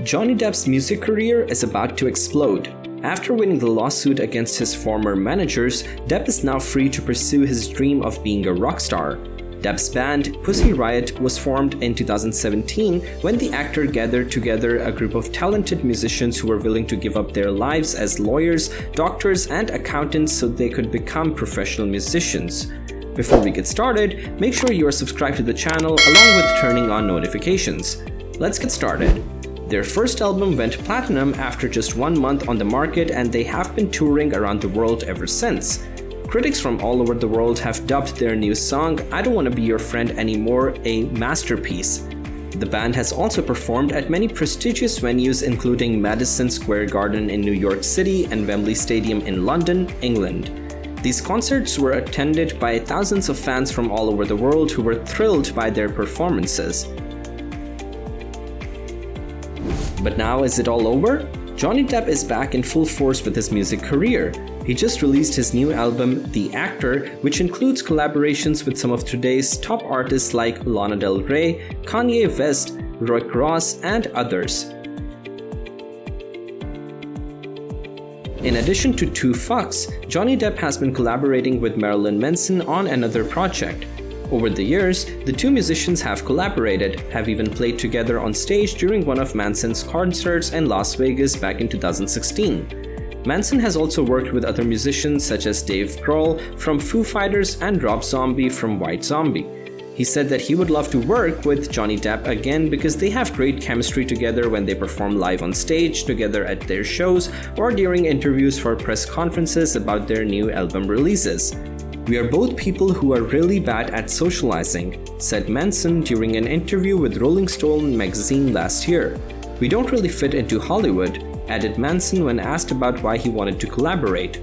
Johnny Depp's music career is about to explode. After winning the lawsuit against his former managers, Depp is now free to pursue his dream of being a rock star. Depp's band, Pussy Riot, was formed in 2017 when the actor gathered together a group of talented musicians who were willing to give up their lives as lawyers, doctors, and accountants so they could become professional musicians. Before we get started, make sure you are subscribed to the channel along with turning on notifications. Let's get started. Their first album went platinum after just 1 month on the market, and they have been touring around the world ever since. Critics from all over the world have dubbed their new song, I Don't Wanna Be Your Friend Anymore, a masterpiece. The band has also performed at many prestigious venues including Madison Square Garden in New York City and Wembley Stadium in London, England. These concerts were attended by thousands of fans from all over the world who were thrilled by their performances. But now is it all over? Johnny Depp is back in full force with his music career. He just released his new album, The Actor, which includes collaborations with some of today's top artists like Lana Del Rey, Kanye West, Rick Ross, and others. In addition to Two Fucks, Johnny Depp has been collaborating with Marilyn Manson on another project. Over the years, the two musicians have collaborated, have even played together on stage during one of Manson's concerts in Las Vegas back in 2016. Manson has also worked with other musicians such as Dave Grohl from Foo Fighters and Rob Zombie from White Zombie. He said that he would love to work with Johnny Depp again because they have great chemistry together when they perform live on stage together at their shows or during interviews for press conferences about their new album releases. "We are both people who are really bad at socializing," said Manson during an interview with Rolling Stone magazine last year. "We don't really fit into Hollywood," added Manson when asked about why he wanted to collaborate.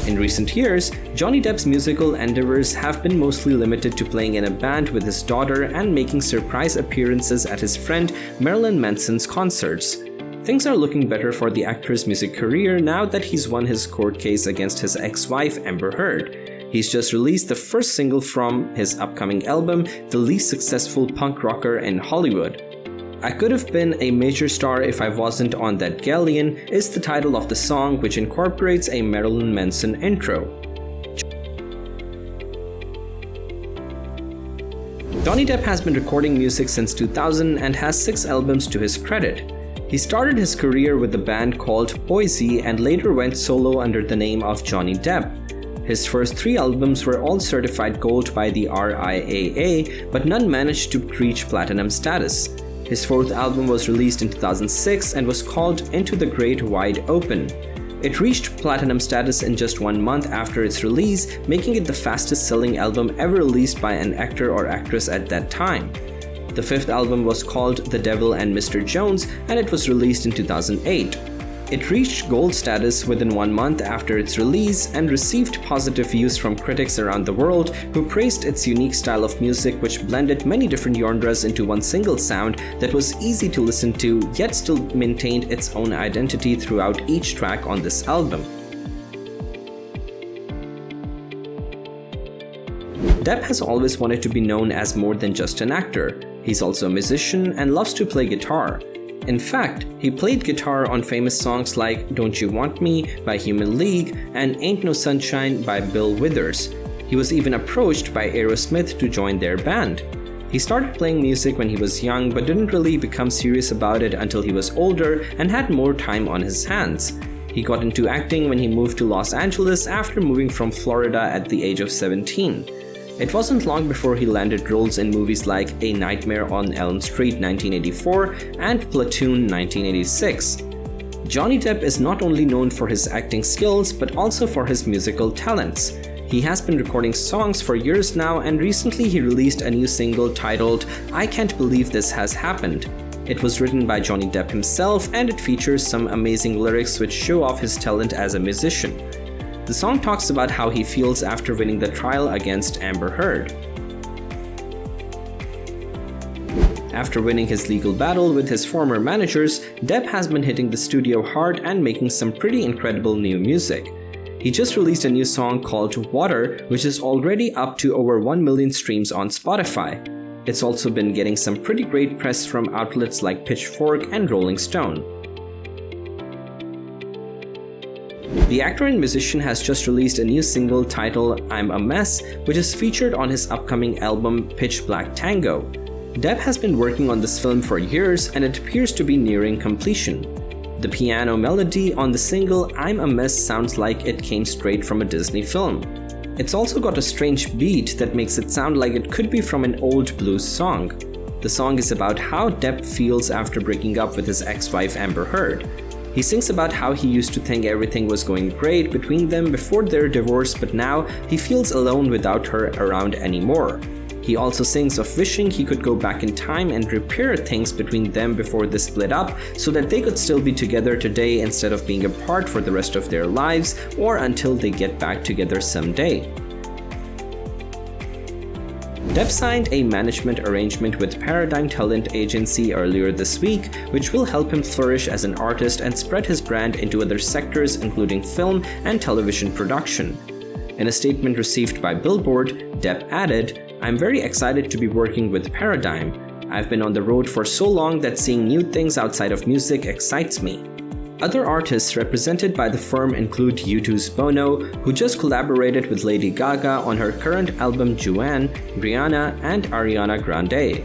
In recent years, Johnny Depp's musical endeavors have been mostly limited to playing in a band with his daughter and making surprise appearances at his friend Marilyn Manson's concerts. Things are looking better for the actor's music career now that he's won his court case against his ex-wife Amber Heard. He's just released the first single from his upcoming album, The Least Successful Punk Rocker in Hollywood. I Could Have Been a Major Star If I Wasn't on That Galleon is the title of the song, which incorporates a Marilyn Manson intro. Johnny Depp has been recording music since 2000 and has 6 albums to his credit. He started his career with a band called Boise and later went solo under the name of Johnny Depp. His first 3 albums were all certified gold by the RIAA, but none managed to reach platinum status. His 4th album was released in 2006 and was called Into the Great Wide Open. It reached platinum status in just 1 month after its release, making it the fastest selling album ever released by an actor or actress at that time. The 5th album was called The Devil and Mr. Jones, and it was released in 2008. It reached gold status within 1 month after its release and received positive views from critics around the world who praised its unique style of music, which blended many different genres into one single sound that was easy to listen to yet still maintained its own identity throughout each track on this album. Depp has always wanted to be known as more than just an actor. He's also a musician and loves to play guitar. In fact, he played guitar on famous songs like Don't You Want Me by Human League and Ain't No Sunshine by Bill Withers. He was even approached by Aerosmith to join their band. He started playing music when he was young but didn't really become serious about it until he was older and had more time on his hands. He got into acting when he moved to Los Angeles after moving from Florida at the age of 17. It wasn't long before he landed roles in movies like A Nightmare on Elm Street 1984 and Platoon 1986. Johnny Depp is not only known for his acting skills but also for his musical talents. He has been recording songs for years now, and recently he released a new single titled I Can't Believe This Has Happened. It was written by Johnny Depp himself, and it features some amazing lyrics which show off his talent as a musician. The song talks about how he feels after winning the trial against Amber Heard. After winning his legal battle with his former managers, Depp has been hitting the studio hard and making some pretty incredible new music. He just released a new song called Water, which is already up to over 1 million streams on Spotify. It's also been getting some pretty great press from outlets like Pitchfork and Rolling Stone. The actor and musician has just released a new single titled I'm a Mess, which is featured on his upcoming album Pitch Black Tango. Depp has been working on this film for years and it appears to be nearing completion. The piano melody on the single I'm a Mess sounds like it came straight from a Disney film. It's also got a strange beat that makes it sound like it could be from an old blues song. The song is about how Depp feels after breaking up with his ex-wife Amber Heard. He sings about how he used to think everything was going great between them before their divorce, but now he feels alone without her around anymore. He also sings of wishing he could go back in time and repair things between them before they split up so that they could still be together today instead of being apart for the rest of their lives or until they get back together someday. Depp signed a management arrangement with Paradigm Talent Agency earlier this week, which will help him flourish as an artist and spread his brand into other sectors including film and television production. In a statement received by Billboard, Depp added, "I'm very excited to be working with Paradigm. I've been on the road for so long that seeing new things outside of music excites me." Other artists represented by the firm include U2's Bono, who just collaborated with Lady Gaga on her current album Juan, Rihanna, and Ariana Grande.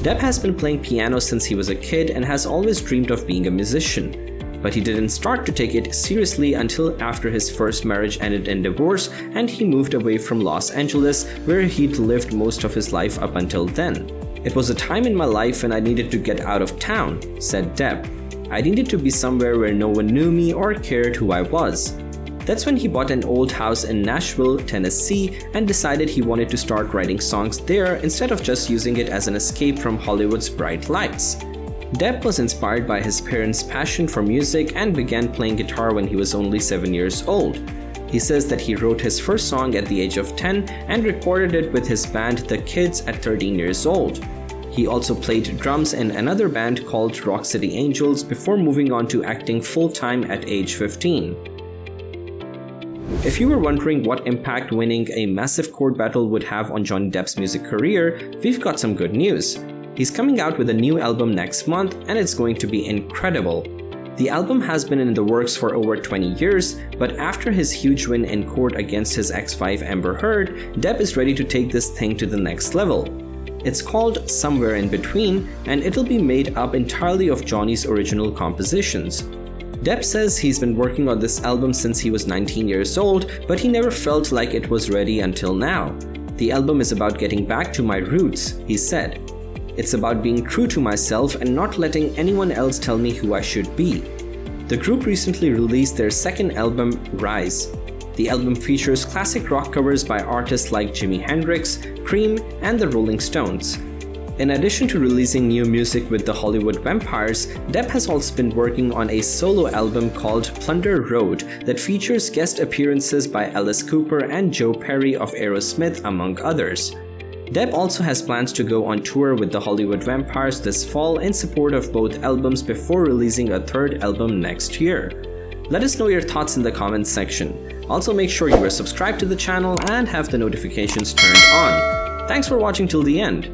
Depp has been playing piano since he was a kid and has always dreamed of being a musician. But he didn't start to take it seriously until after his first marriage ended in divorce and he moved away from Los Angeles, where he'd lived most of his life up until then. "It was a time in my life when I needed to get out of town," said Depp. "I needed to be somewhere where no one knew me or cared who I was." That's when he bought an old house in Nashville, Tennessee, and decided he wanted to start writing songs there instead of just using it as an escape from Hollywood's bright lights. Depp was inspired by his parents' passion for music and began playing guitar when he was only 7 years old. He says that he wrote his first song at the age of 10 and recorded it with his band The Kids at 13 years old. He also played drums in another band called Rock City Angels before moving on to acting full-time at age 15. If you were wondering what impact winning a massive court battle would have on Johnny Depp's music career, we've got some good news. He's coming out with a new album next month and it's going to be incredible. The album has been in the works for over 20 years, but after his huge win in court against his ex-wife Amber Heard, Depp is ready to take this thing to the next level. It's called Somewhere in Between, and it'll be made up entirely of Johnny's original compositions. Depp says he's been working on this album since he was 19 years old, but he never felt like it was ready until now. "The album is about getting back to my roots," he said. "It's about being true to myself and not letting anyone else tell me who I should be." The group recently released their second album, Rise. The album features classic rock covers by artists like Jimi Hendrix, Cream, and the Rolling Stones. In addition to releasing new music with the Hollywood Vampires, Depp has also been working on a solo album called Plunder Road that features guest appearances by Alice Cooper and Joe Perry of Aerosmith, among others. Depp also has plans to go on tour with the Hollywood Vampires this fall in support of both albums before releasing a third album next year. Let us know your thoughts in the comments section. Also make sure you are subscribed to the channel and have the notifications turned on. Thanks for watching till the end.